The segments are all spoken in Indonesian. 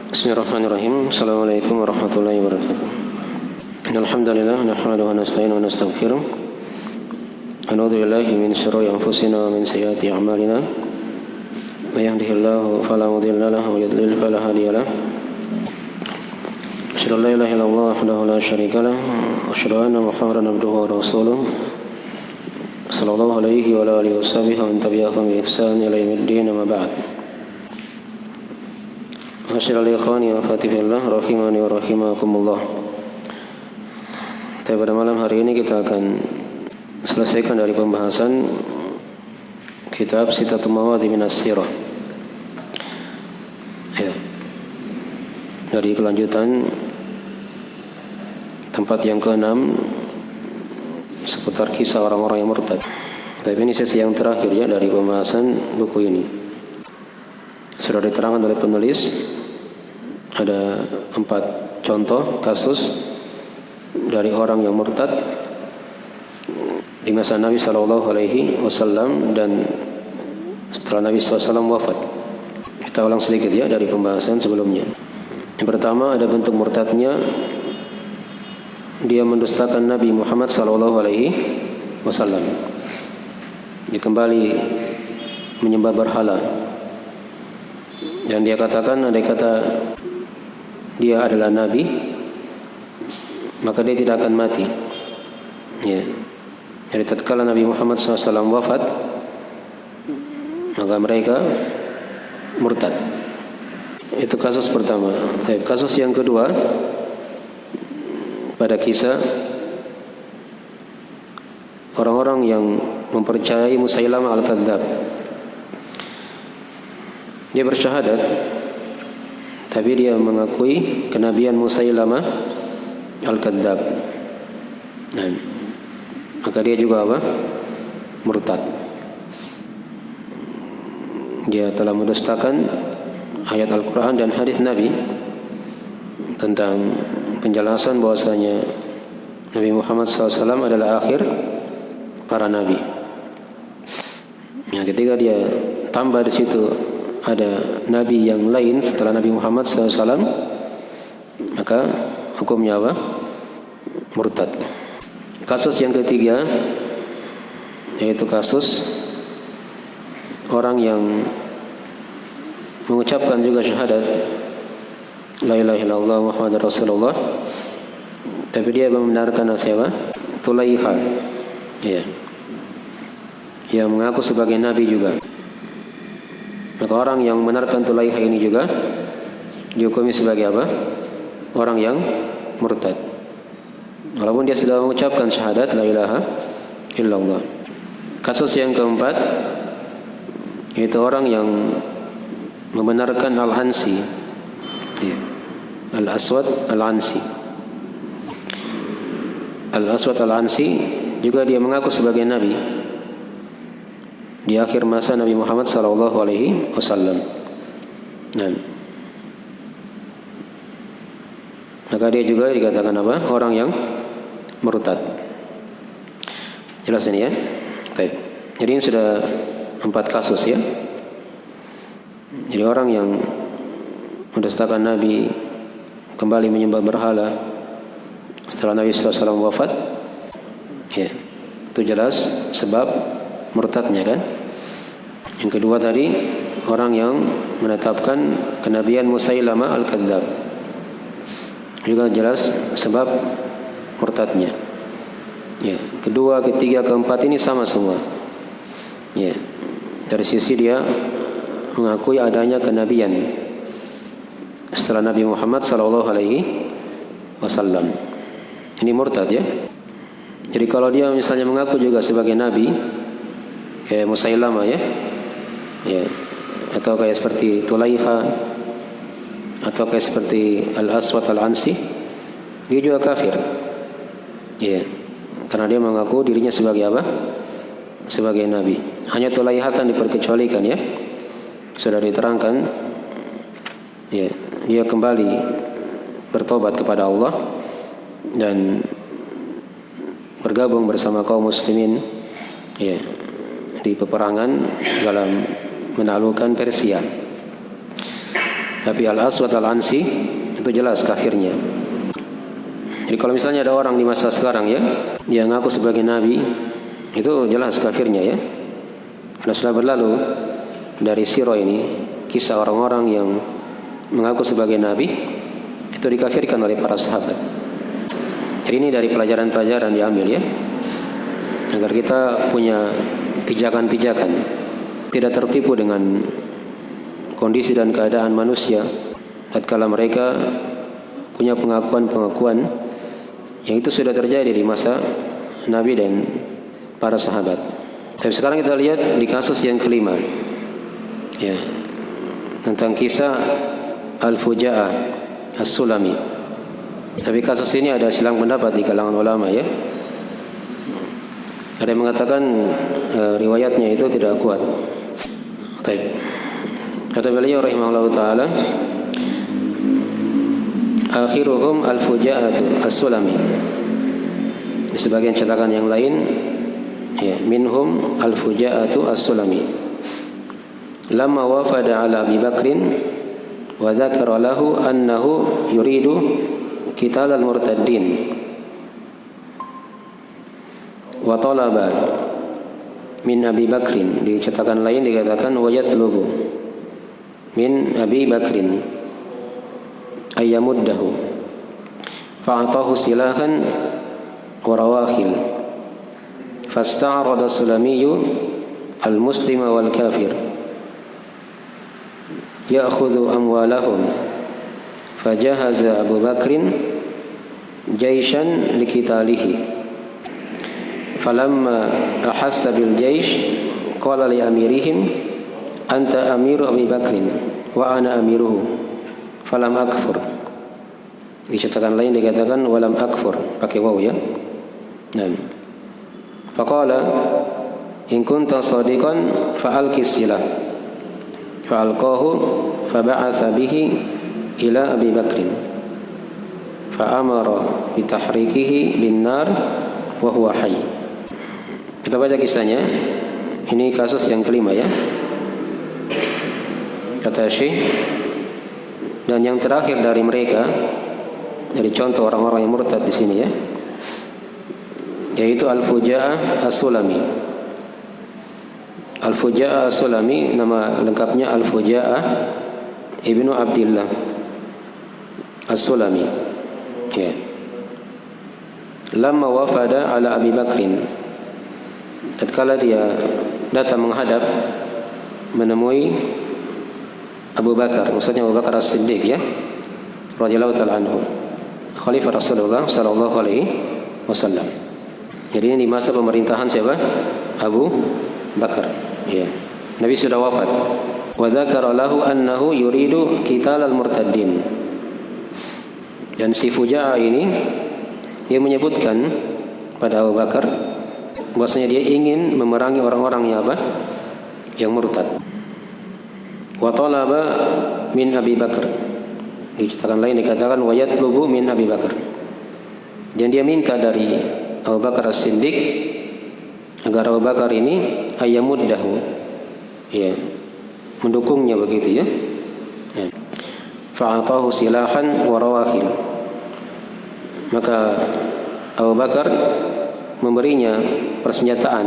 Bismillahirrahmanirrahim. Assalamualaikum warahmatullahi wabarakatuh. Alhamdulillah nahmaduhu wa nasta'inuhu wa nastaghfiruh. Wa na'udzu billahi min syururi anfusina wa min sayyiati a'malina. May yahdihillahu fala mudilla lahu wa yudlil fala hadiya lahu. Asyhadu an la ilaha illallah wahdahu la syarika lahu wa asyhadu anna Muhammadan abduhu wa rasuluh. Sallallahu alaihi wa alihi washabihi wa man tabi'ahum bi ihsan ila yaumiddin, amma ba'd. Masyaallah ikhwani wa fatifillah rahimani wa rahimakumullah. Pada malam hari ini kita akan selesaikan dari pembahasan kitab Sittatul Mawadhi minas Sirah. Ya. Dari kelanjutan tempat yang ke-6 seputar kisah orang-orang yang murtad. Tapi ini sesi yang terakhir ya dari pembahasan buku ini. Sudah diterangkan oleh penulis ada 4 contoh kasus dari orang yang murtad di masa Nabi SAW dan setelah Nabi SAW wafat. Kita ulang sedikit ya dari pembahasan sebelumnya. Yang pertama, ada bentuk murtadnya, dia mendustakan Nabi Muhammad SAW. Dia kembali menyembah berhala. Dan dia katakan, andai kata dia adalah Nabi, maka dia tidak akan mati. Ya. Jadi tatkala Nabi Muhammad SAW wafat, maka mereka murtad. Itu kasus pertama. Kasus yang kedua, pada kisah orang-orang yang mempercayai Musailamah al-Kadzdzab. Dia bersyahadat, tapi dia mengakui kenabian Musailamah al-Kadzdzab. Nah, maka dia juga apa? Murtad. Dia telah mendustakan ayat Al-Quran dan hadis Nabi tentang penjelasan bahwasanya Nabi Muhammad SAW adalah akhir para nabi. Nah, ketika dia tambah di situ ada nabi yang lain setelah Nabi Muhammad SAW, maka hukumnya apa? Murtad. Kasus yang ketiga yaitu kasus orang yang mengucapkan juga syahadat la ilaha illallah Muhammadar Rasulullah, tapi dia membenarkan siapa? Tulaiha, ya, yang mengaku sebagai nabi juga. Maka orang yang membenarkan Tulaiha ini juga dihukumi sebagai apa? Orang yang murtad, walaupun dia sudah mengucapkan syahadat la ilaha illallah. Kasus yang keempat yaitu orang yang membenarkan Al-Ansi, ya, Al-Aswad Al-Ansi. Al-Aswad Al-Ansi juga dia mengaku sebagai nabi di akhir masa Nabi Muhammad SAW. Nah, maka dia juga dikatakan apa? Orang yang murtad. Jelas ini ya? Baik. Jadi ini sudah 4 kasus ya. Jadi orang yang mendustakan Nabi, kembali menyembah berhala setelah Nabi SAW wafat, ya, itu jelas sebab murtadnya kan. Yang kedua tadi, orang yang menetapkan kenabian Musailamah al-Kadzdzab, juga jelas sebab murtadnya. Ya, kedua, ketiga, keempat ini sama semua. Ya, dari sisi dia mengakui adanya kenabian setelah Nabi Muhammad SAW. Ini murtad ya. Jadi kalau dia misalnya mengaku juga sebagai nabi, kayak Musailamah ya, ya, atau kayak seperti Tulaiha, atau kayak seperti Al-Aswad Al-Ansi, dia juga kafir. Ya, karena dia mengaku dirinya sebagai apa? Sebagai nabi. Hanya Tulaiha kan diperkecualikan ya. Sudah diterangkan, ya, dia kembali bertobat kepada Allah dan bergabung bersama kaum muslimin, ya, di peperangan dalam menaklukkan Persia. Tapi Al-Aswad Al-Ansi itu jelas kafirnya. Jadi kalau misalnya ada orang di masa sekarang ya, dia ngaku sebagai nabi, itu jelas kafirnya ya. Karena sudah berlalu dari sirah ini kisah orang-orang yang mengaku sebagai nabi itu dikafirkan oleh para sahabat. Jadi ini dari pelajaran-pelajaran diambil ya, agar kita punya pijakan-pijakan, tidak tertipu dengan kondisi dan keadaan manusia tatkala mereka punya pengakuan-pengakuan yang itu sudah terjadi di masa Nabi dan para sahabat. Tapi sekarang kita lihat di kasus yang kelima ya, tentang kisah Al-Fuja'ah As-Sulami. Tapi kasus ini ada silang pendapat di kalangan ulama ya. Ada yang mengatakan riwayatnya itu tidak kuat. Baik. Kata beliau rahimahullah ta'ala, akhiruhum al-fuja'atu as-sulami. Di sebagian cetakan yang lain ya, minhum al-fuja'atu as-sulami. Lamma wafada ala Abi Bakrin wa dzakara lahu annahu yuridu qital al-murtaddin wa talaba min Abi Bakrin. Di cetakan lain dikatakan wa yatlubu min Abi Bakrin ayyamuddahu fa'atahu silahan wa rawakhil fasta'rada Sulamiyyu al-muslima wal kafir ya'khudhu amwalahum fajahaza Abu Bakrin jaishan likitalihi falamma ahassa bil jaish qala li amirihim anta amiru Abi Bakrin wa ana amiruhu falam akfur. Di catatan lain dikatakan walam akfur pakai waw ya. Nah, faqala in kunta shadiqan fa'alqi silah fa'alqahu faba'atha bihi ila Abi Bakrin fa'amara bitahrikihi bin nar wa huwa hayy. Kita baca kisahnya. Ini kasus yang kelima ya, kata Syekh. Dan yang terakhir dari mereka, dari contoh orang-orang yang murtad di sini ya, yaitu Al-Fuja'ah As-Sulami. Al-Fuja'ah As-Sulami nama lengkapnya Al-Fuja'ah Ibnu Abdillah As-Sulami ya. Lamma wafada ala Abi Bakrin, tatkala dia datang menghadap menemui Abu Bakar, maksudnya Abu Bakar As-Siddiq ya, radhiyallahu ta'ala anhu, khalifah Rasulullah sallallahu alaihi wasallam. Jadi ini di masa pemerintahan siapa? Abu Bakar ya. Nabi sudah wafat. Wa dzakara lahu annahu yuridu qital al-murtaddin. Dan si Fuja'ah ini dia menyebutkan pada Abu Bakar bahwasanya dia ingin memerangi orang-orang yang apa? Yang murtad. Wa talaba min Abi Bakar. Di catatan lain dikatakan wa yatlubu min Abi Bakar. Dan dia minta dari Abu Bakar As-Siddiq agar Abu Bakar ini ayyamuddahu ya, mendukungnya begitu ya. Fa'atahu silahan wa rawakhil. Maka Abu Bakar memberinya persenjataan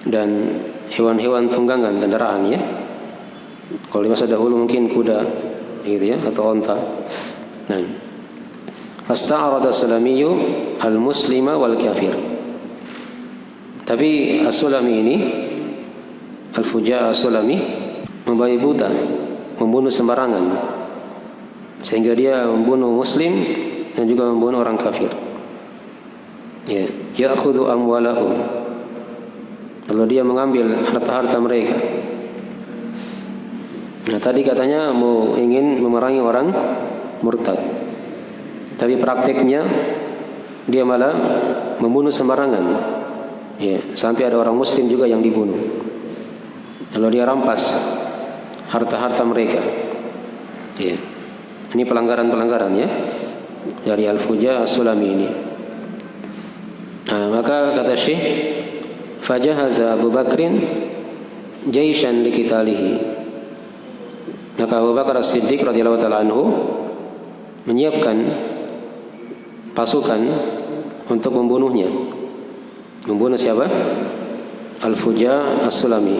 dan hewan-hewan tunggangan kendaraan ya. Kalau di masa dahulu mungkin kuda gitu ya, atau onta. Nah, fasta'arada Sulamiyyu al-muslima wal kafir. Tapi As-Sulami ini, Al-Fuja'ah As-Sulami, membabi buta, membunuh sembarangan, sehingga dia membunuh muslim dan juga membunuh orang kafir. Ya, ya'khudhu amwalahum. Lalu dia mengambil harta-harta mereka. Nah, tadi katanya mau ingin memerangi orang murtad, tapi prakteknya dia malah membunuh sembarangan. Ya, sampai ada orang muslim juga yang dibunuh. Lalu dia rampas harta-harta mereka. Ya. Ini pelanggaran-pelanggaran ya dari Al-Fuja'ah As-Sulami ini. Nah, maka kata Syekh, fajahaza Abu Bakrin jaishan likitalihi. Maka Abu Bakar As-Siddiq radhiyallahu taala anhu menyiapkan pasukan untuk membunuhnya. Membunuh siapa? Al-Fuja As-Sulami.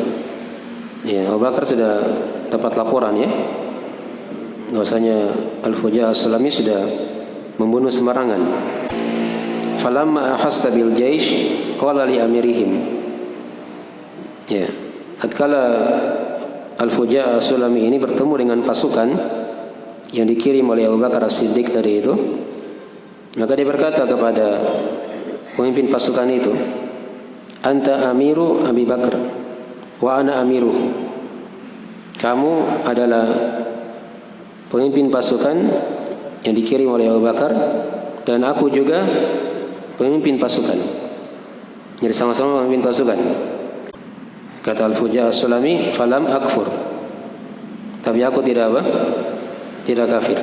Ya, Abu Bakar sudah dapat laporan ya, bahwasanya Al-Fuja As-Sulami sudah membunuh sembarangan. Falamma ahassa bil jaish qala li amirihim. Ya, tatkala Al-Fuja As-Sulami ini bertemu dengan pasukan yang dikirim oleh Abu Bakar As-Siddiq tadi itu, maka dia berkata kepada pemimpin pasukan itu, "Anta amiru Abi Bakar wa ana amiru." Kamu adalah pemimpin pasukan yang dikirim oleh Abu Bakar dan aku juga pemimpin pasukan. Jadi sama-sama pemimpin pasukan. Kata Al-Fuja As-Sulami, "Falam akfur." Tapi aku tidak apa? Tidak kafir.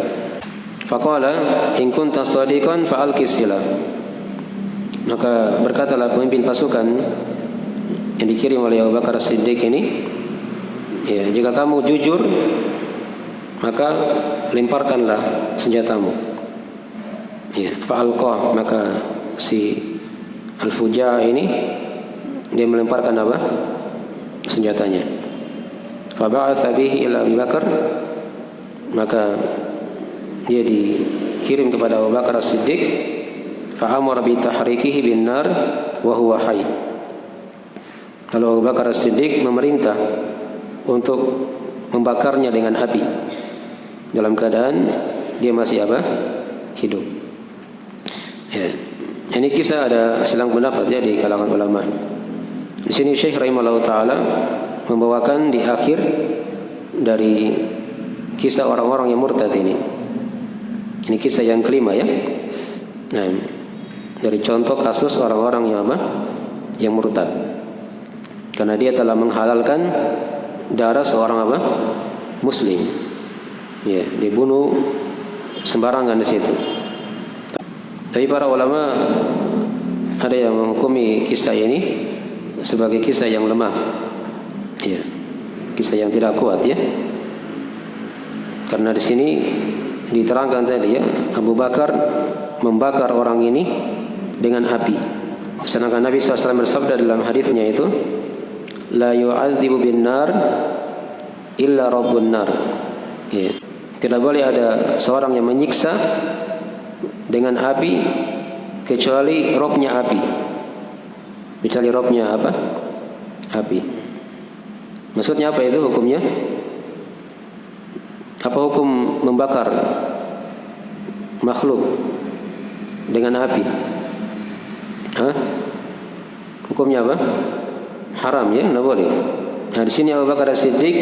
Faqala in kunta shadiqan fa'alqis silah. Maka berkatalah pemimpin pasukan yang dikirim oleh Abu Bakar As-Siddiq ini, ya, jika kamu jujur maka lemparkanlah senjatamu. Ya, fa'alqah, maka si Al-Fuja ini dia melemparkan apa? Senjatanya. Fa ba'atha bihi ila Abi Bakar, maka dia dikirim kepada Abu Bakar As-Siddiq. Fa amara bi tahrikihi bin nar wa huwa hayy. Lalu Abu Bakar As-Siddiq memerintah untuk membakarnya dengan api dalam keadaan dia masih apa? Hidup. Ya. Ini kisah ada silang pendapat ya di kalangan ulama. Di sini Syekh rahimahullah taala membawakan di akhir dari kisah orang-orang yang murtad ini. Ini kisah yang kelima ya. Nah, dari contoh kasus orang-orang yang apa? Yang murtad. Karena dia telah menghalalkan darah seorang apa? Muslim. Ya, dibunuh sembarangan di situ. Tapi para ulama ada yang menghukumi kisah ini sebagai kisah yang lemah. Ya, kisah yang tidak kuat ya. Karena di sini diterangkan tadi ya, Abu Bakar membakar orang ini dengan api. Sedangkan Nabi SAW bersabda dalam hadisnya itu, la yu'adzibu bin nar illa rabbun nar. Ya. Tidak boleh ada seorang yang menyiksa dengan api kecuali Robnya api. Kecuali Robnya apa? Api. Maksudnya apa itu hukumnya? Apa hukum membakar makhluk dengan api? Hah? Hukumnya apa? Haram ya, tidak boleh. Nah di sini Abu Bakar As-Siddiq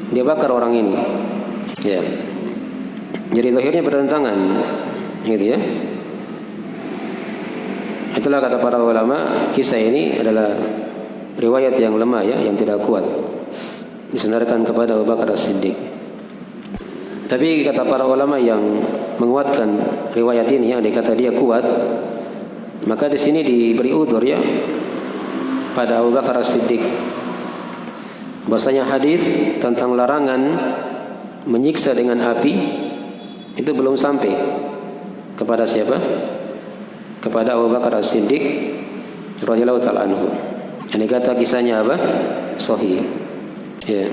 dia bakar orang ini. Ya. Jadi zahirnya bertentangan, gitu ya. Itulah kata para ulama, kisah ini adalah riwayat yang lemah ya, yang tidak kuat. Disandarkan kepada Abu Bakar As-Siddiq. Tapi kata para ulama yang menguatkan riwayat ini, yang dikata dia kuat, maka di sini diberi udzur ya pada Abu Bakar As-Siddiq. Bahasanya hadis tentang larangan menyiksa dengan api itu belum sampai kepada siapa? Kepada Abu Bakar As-Siddiq radhiyallahu taala anhu. Ini kata kisahnya apa? Sahih. Ya.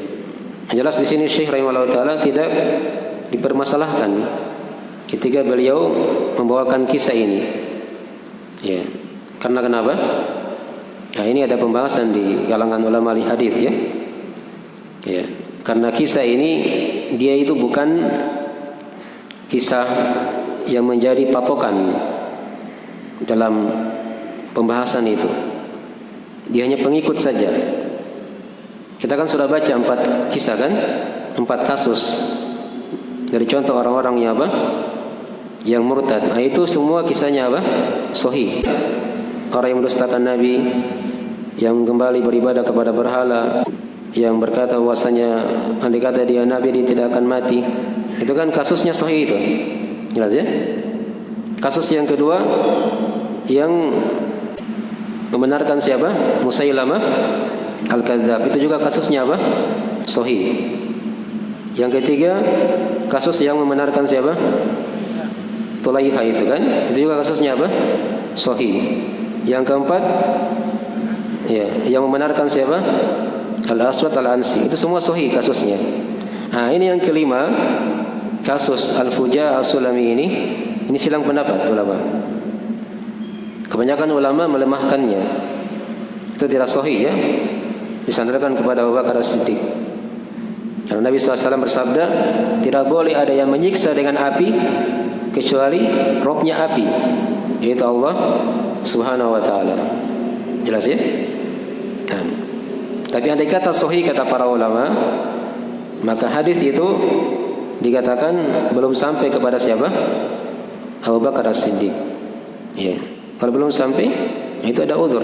Yang jelas di sini Syekh rahimahullah taala tidak dipermasalahkan ketika beliau membawakan kisah ini. Ya. Karena kenapa? Nah, ini ada pembahasan di kalangan ulama hadis ya. Ya. Karena kisah ini dia itu bukan kisah yang menjadi patokan dalam pembahasan itu. Dia hanya pengikut saja. Kita kan sudah baca 4 kisah kan? 4 kasus dari contoh orang-orang yang apa? Yang murtad. Nah, itu semua kisahnya apa? Sahih. Orang yang mendustakan Nabi, yang kembali beribadah kepada berhala, yang berkata bahwasanya andai kata dia Nabi dia tidak akan mati. Itu kan kasusnya sahih itu. Jelas ya? Kasus yang kedua yang membenarkan siapa? Musailamah Al-Kadzdzab. Itu juga kasusnya apa? Sahih. Yang ketiga, kasus yang membenarkan siapa? Tulaiha itu kan, itu juga kasusnya apa? Sahih. Yang keempat, ya, yang membenarkan siapa? Al-Aswad Al-Ansi. Itu semua sahih kasusnya. Nah, ini yang kelima, kasus Al-Fuja As-Sulami ini silang pendapat ulama. Kebanyakan ulama melemahkannya. Itu tidak sahih ya. Disandarkan kepada Abu Bakar As-Siddiq. Karena Nabi SAW bersabda, tidak boleh ada yang menyiksa dengan api kecuali Robnya api, yaitu Allah Subhanahu wa ta'ala. Jelas ya? Nah, tapi andai kata sahih kata para ulama, maka hadis itu dikatakan belum sampai kepada siapa? Abu Bakar As-Siddiq. Ya. Kalau belum sampai, itu ada uzur.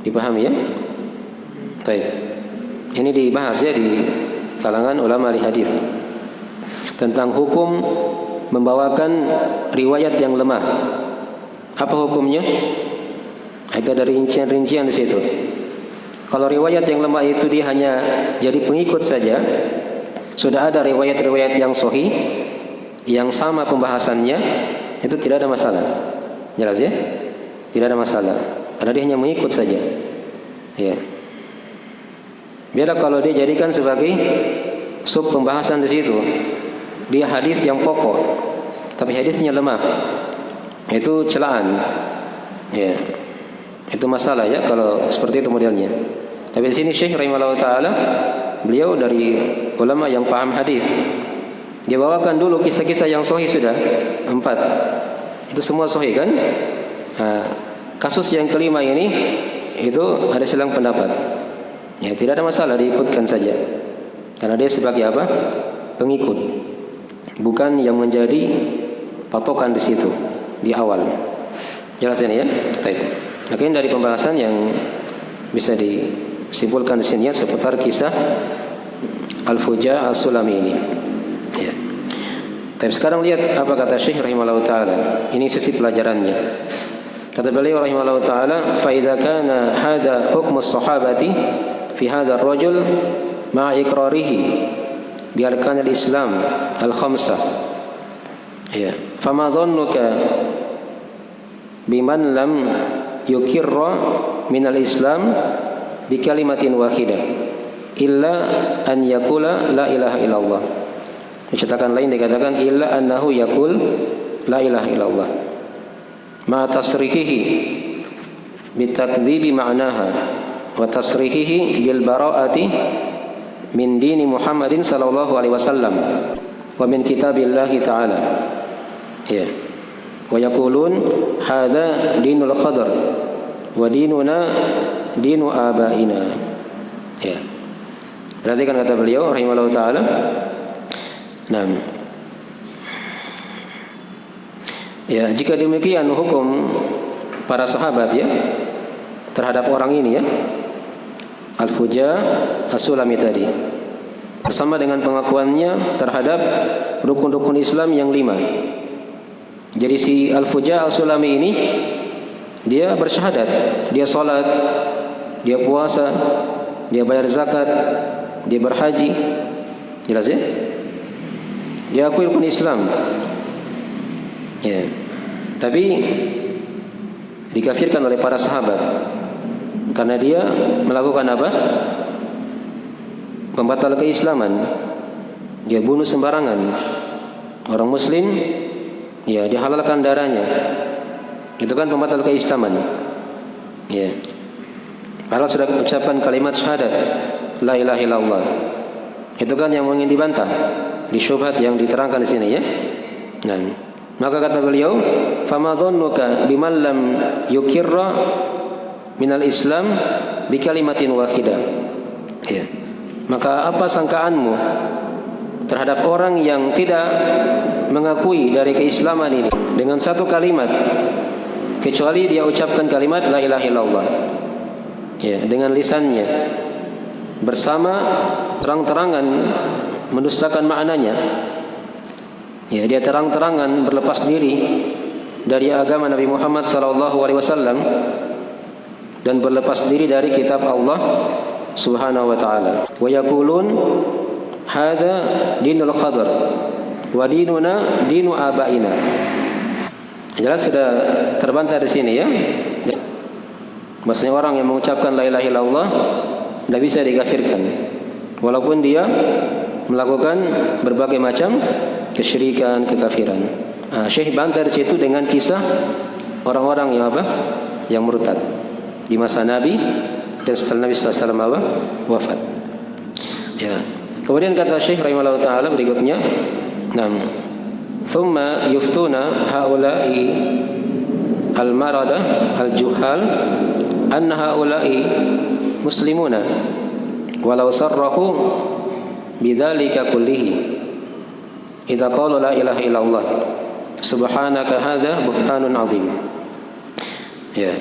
Dipahami ya? Baik. Ini dibahas ya di kalangan ulama ahli hadis tentang hukum membawakan riwayat yang lemah. Apa hukumnya? Itu ada rincian-rincian di situ. Kalau riwayat yang lemah itu dia hanya jadi pengikut saja, sudah ada riwayat-riwayat yang sahih yang sama pembahasannya, itu tidak ada masalah. Jelas ya? Tidak ada masalah. Karena dia hanya mengikut saja. Ya. Beda kalau dia jadikan sebagai sub pembahasan di situ. Dia hadis yang pokok, tapi hadisnya lemah. Itu celaan. Ya. Itu masalah ya kalau seperti itu modelnya. Tapi di sini Syekh rahimahullah taala, beliau dari ulama yang paham hadis. Dia bawakan dulu kisah-kisah yang sahih sudah 4. Itu semua sahih kan? Nah, kasus yang kelima ini itu ada silang pendapat. Ya, tidak ada masalah diikutkan saja. Karena dia sebagai apa? Pengikut. Bukan yang menjadi patokan di situ di awal. Jelas ini ya? Baik. Maka ini dari pembahasan yang bisa disimpulkan di sini ya, seputar kisah Al-Fuja As-Sulami ini. Ya. Tapi sekarang lihat apa kata Syekh rahimahullah taala. Ini sisi pelajarannya. Kata beliau rahimahullah taala, "Fa idza kana hada hukmu as-sahabati fi hadha ar-rajul ma'a iqrarihi bi arkan al-Islam al-khamsah." Ya. "Fama dhannuka biman lam yukirra min al-Islam bi kalimatin wahidah illa an yaqula la ilaha illallah." Dicetakan lain dikatakan illa annahu yaqul la ilaha illallah ma tasrihihi bitakdzibi ma'naha wa tasrihihi bil bara'ati min dini Muhammadin sallallahu alaihi wasallam wa min kitabillahi ta'ala. Ya. Wa yaqulun hadza dinul qadar wa dinuna dinu abaina. Ya. Perhatikan kata beliau rahimahullah taala. Nah, ya, jika demikian hukum para sahabat ya terhadap orang ini ya, Al-Fuja As-Sulami tadi, bersama dengan pengakuannya terhadap rukun-rukun Islam yang 5. Jadi si Al-Fuja As-Sulami ini dia bersyahadat, dia salat, dia puasa, dia bayar zakat, dia berhaji. Jelas ya? Dia akui rukun Islam. Ya. Tapi dikafirkan oleh para sahabat karena dia melakukan apa? Pembatal keislaman. Dia bunuh sembarangan orang muslim, ya dihalalkan darahnya. Itu kan pembatal keislaman. Ya. Padahal sudah ucapkan kalimat syahadat la ilaha illallah. Itu kan yang ingin dibantah di syubhat yang diterangkan di sini ya. Nah, maka kata beliau, "Fama dhannuka biman lam yukirra minal Islam bi kalimatin wahidah." Ya. Maka apa sangkaanmu terhadap orang yang tidak mengakui dari keislaman ini dengan satu kalimat kecuali dia ucapkan kalimat la ilaha illallah. Ya, dengan lisannya bersama terang-terangan mendustakan maknanya. Ya, dia terang-terangan berlepas diri dari agama Nabi Muhammad SAW dan berlepas diri dari kitab Allah Subhanahu wa taala. Wa yaqulun hada dinul Khadr wa dinuna dinu abaina. Jelas sudah terbantah di sini ya. Maksudnya orang yang mengucapkan la ilaha illallah tidak bisa dikafirkan walaupun dia melakukan berbagai macam kesyirikan, kekafiran. Syekh bantah di situ dengan kisah orang-orang yang apa? Yang murtad di masa Nabi dan setelah Nabi sallallahu alaihi wasallam wafat. Ya. Kemudian kata Syekh rahimahullah taala berikutnya, thumma yuftuna haula'i al-marada al-juhal anna haula'i muslimuna walau sarrahu bidzalika kullihi idza qalu la ilaha illallah subhanaka hadza buhtanun azim. Ya.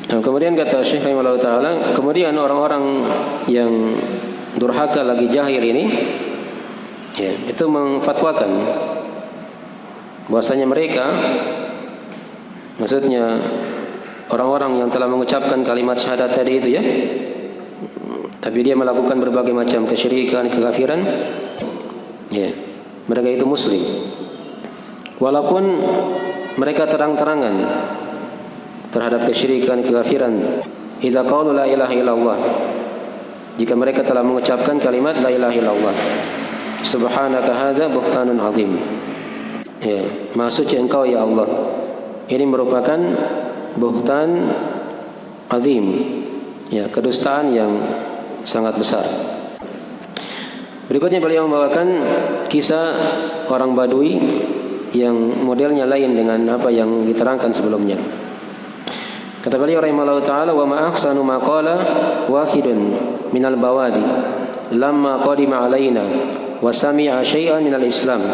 Dan kemudian kata Syekh rahimahullah taala, kemudian orang-orang yang durhaka lagi jahil ini ya, itu memfatwakan bahwasanya mereka, maksudnya orang-orang yang telah mengucapkan kalimat syahadat tadi itu ya, tapi dia melakukan berbagai macam kesyirikan, kekafiran, ya, mereka itu muslim walaupun mereka terang-terangan terhadap kesyirikan, kekafiran. Idza qalu la ilaha illallah, jika mereka telah mengucapkan kalimat la ilaha illallah, subhanaka hadza buhtanun azim. Ya, maha suci engkau ya Allah. Ini merupakan buhtan azim. Ya, kedustaan yang sangat besar. Berikutnya beliau membawakan kisah orang Badui yang modelnya lain dengan apa yang diterangkan sebelumnya. Kata beliau rahimahullah ta'ala, wa ma ahsanu ma qala wahidun minal bawadi lamma qadima alaina wa sami'a syai'an minal islam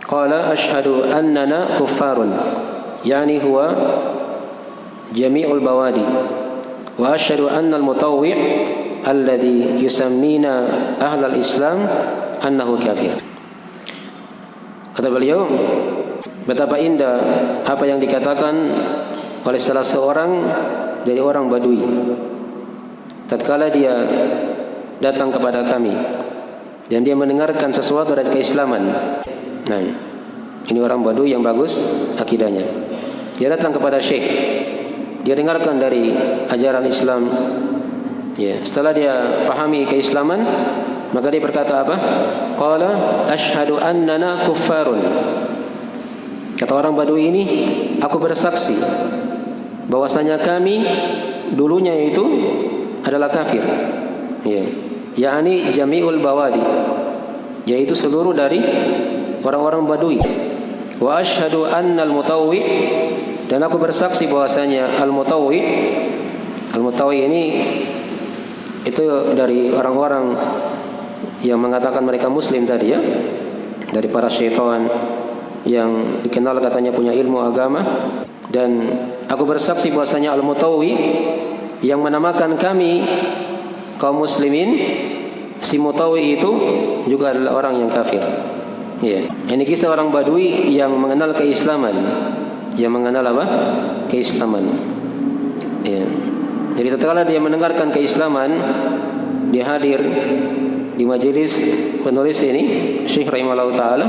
qala ashhadu annana kuffarun, yani huwa jami'ul bawadi, wa ashhadu anna al-mutawwi' alladhi yusammina ahlal islam annahu kafir. Kata beliau, betapa indah apa yang dikatakan oleh salah seorang dari orang Badui tatkala dia datang kepada kami dan dia mendengarkan sesuatu dari keislaman. Nah, ini orang Badui yang bagus akidahnya. Dia datang kepada Syekh, dia dengarkan dari ajaran Islam. Ya, setelah dia pahami keislaman, maka dia berkata apa? Qala asyhadu annana kuffarun. Kata orang Badui ini, aku bersaksi bahwasanya kami dulunya itu adalah kafir. Ya, yakni jami'ul bawadi, yaitu seluruh dari orang-orang Badui. Wa asyhadu annal mutawwi, dan aku bersaksi bahwasanya al-mutawwi ini itu dari orang-orang yang mengatakan mereka muslim tadi ya, dari para syaitan yang dikenal katanya punya ilmu agama. Dan aku bersaksi bahwasanya al-mutawwi yang menamakan kami kaum muslimin, si mutawwi itu juga adalah orang yang kafir. Ya, ini kisah orang Badui yang mengenal keislaman, yang mengenal apa? Keislaman. Ya. Jadi tatkala dia mendengarkan keislaman, dia hadir di majelis penulis ini, Syekh rahimahullah taala.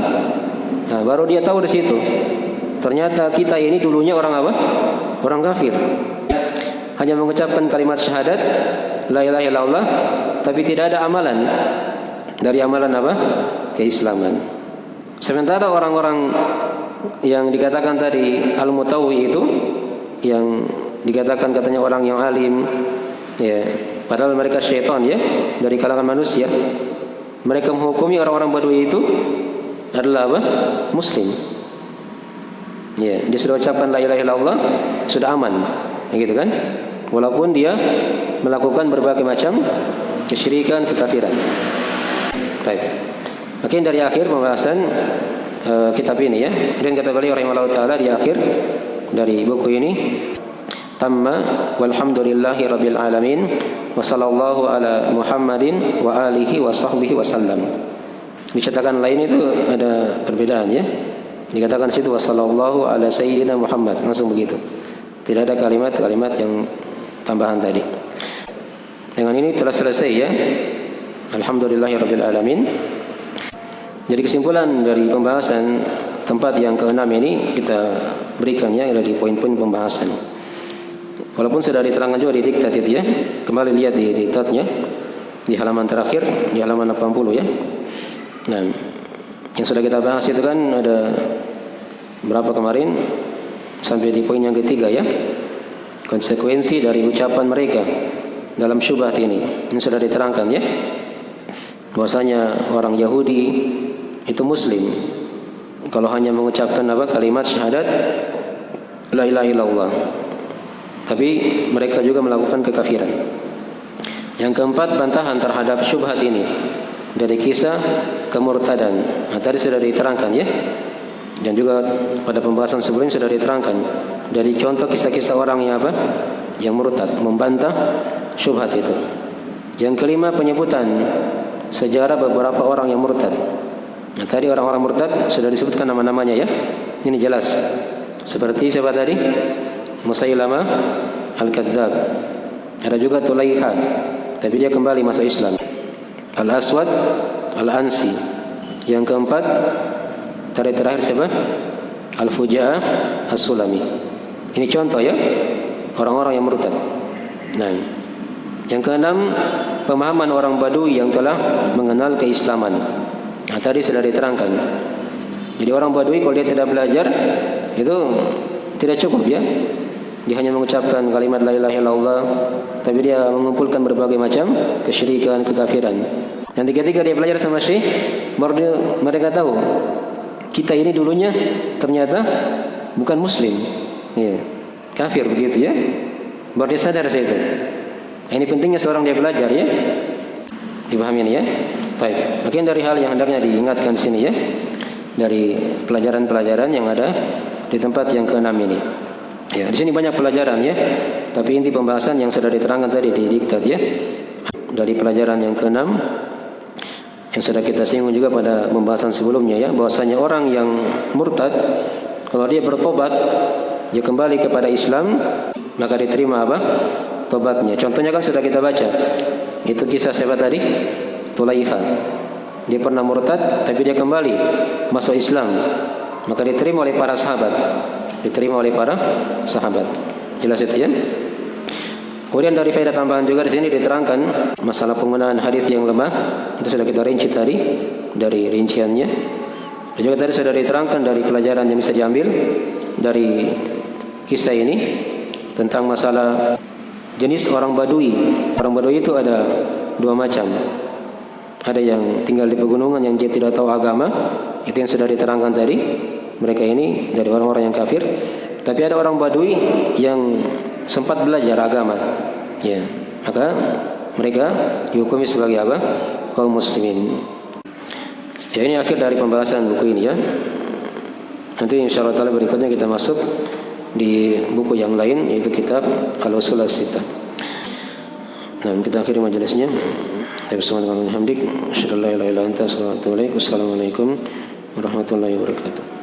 Nah, baru dia tahu di situ, ternyata kita ini dulunya orang apa? Orang kafir. Hanya mengucapkan kalimat syahadat la ilaha illallah, tapi tidak ada amalan dari amalan apa? Keislaman. Sementara orang-orang yang dikatakan tadi al-mutawwi itu, yang dikatakan katanya orang yang alim, ya, padahal mereka syaitan ya, dari kalangan manusia. Mereka menghukumi orang-orang Badui itu adalah apa? Muslim. Ya, dia sudah ucapkan la ilaha illallah, sudah aman, ya gitu kan? Walaupun dia melakukan berbagai macam kesyirikan, kekafiran. Baik. Oke, dari akhir pembahasan kitab ini ya. Dan kata beliau rahimahullah taala di akhir dari buku ini, tamma walhamdulillahi rabbil alamin wa sallallahu ala Muhammadin wa alihi wa sahbihi wa sallam. Di cetakan lain itu ada perbedaan ya. Dikatakan situ wa sallallahu ala sayyidina Muhammad, langsung begitu. Tidak ada kalimat-kalimat yang tambahan tadi. Dengan ini telah selesai ya Alhamdulillahirabbil alamin. Jadi kesimpulan dari pembahasan tempat yang ke-6 ini kita berikan ya dari poin-poin pembahasan. Walaupun sudah diterangkan juga di diktat itu ya. Kembali lihat di diktatnya di halaman terakhir, di halaman 80 ya. Nah, yang sudah kita bahas itu kan ada berapa kemarin sampai di poin yang ketiga ya. Konsekuensi dari ucapan mereka dalam syubhat ini sudah diterangkan ya. Bahwasanya orang Yahudi itu muslim kalau hanya mengucapkan kalimat syahadat la ilaha illallah, tapi mereka juga melakukan kekafiran. Yang keempat, bantahan terhadap syubhat ini dari kisah kemurtadan. Nah, tadi sudah diterangkan ya, dan juga pada pembahasan sebelumnya sudah diterangkan dari contoh kisah-kisah orang yang murtad, membantah syubhat itu. Yang kelima, penyebutan sejarah beberapa orang yang murtad. Nah, tadi orang-orang murtad sudah disebutkan nama-namanya ya. Ini jelas. Seperti siapa tadi? Musailamah Al-Kadzdzab. Ada juga Tulaiha, tapi dia kembali masuk Islam. Al-Aswad Al-Ansi. Yang keempat, terakhir siapa? Al-Fuja'ah As-Sulami. Ini contoh ya, orang-orang yang murtad. Nah, yang keenam, pemahaman orang Badui yang telah mengenal keislaman. Nah, tadi sudah diterangkan. Jadi orang Badui kalau dia tidak belajar itu tidak cukup ya. Dia hanya mengucapkan kalimat la ilaha illallah, tapi dia mengumpulkan berbagai macam kesyirikan, kekafiran. Dan ketika dia belajar sama Syekh, baru mereka tahu kita ini dulunya ternyata bukan muslim. Ya, kafir begitu ya. Baru dia sadar itu. Ini pentingnya seorang dia belajar ya. Dipahami ini ya. Baik. Mungkin dari hal yang hendaknya diingatkan sini ya, dari pelajaran-pelajaran yang ada di tempat yang ke-6 ini. Ya, di sini banyak pelajaran ya. Tapi inti pembahasan yang sudah diterangkan tadi di diktat ya. Dari pelajaran yang ke-6 yang sudah kita singgung juga pada pembahasan sebelumnya ya, bahwasanya orang yang murtad kalau dia bertobat, dia kembali kepada Islam, maka diterima tobatnya. Contohnya kan sudah kita baca. Itu kisah siapa tadi? Tulaiha. Dia pernah murtad tapi dia kembali masuk Islam, maka diterima oleh para sahabat. Diterima oleh para sahabat. Jelas itu ya. Kemudian dari faedah tambahan juga di sini diterangkan masalah penggunaan hadis yang lemah. Itu sudah kita rinci tadi dari rinciannya. Dan juga tadi sudah diterangkan dari pelajaran yang bisa diambil dari kisah ini tentang masalah jenis orang Badui. Orang Badui itu ada dua macam. Ada yang tinggal di pegunungan yang dia tidak tahu agama, itu yang sudah diterangkan tadi. Mereka ini dari orang-orang yang kafir. Tapi ada orang Badui yang sempat belajar agama. Ya, maka mereka dihukumi sebagai kaum muslimin. Ya, ini akhir dari pembahasan buku ini ya. Nanti insyaallah taala berikutnya kita masuk di buku yang lain, yaitu kitab Al-Ushul As-Sittah. Nah, kita akhiri majelisnya. Assalamualaikum warahmatullahi wabarakatuh.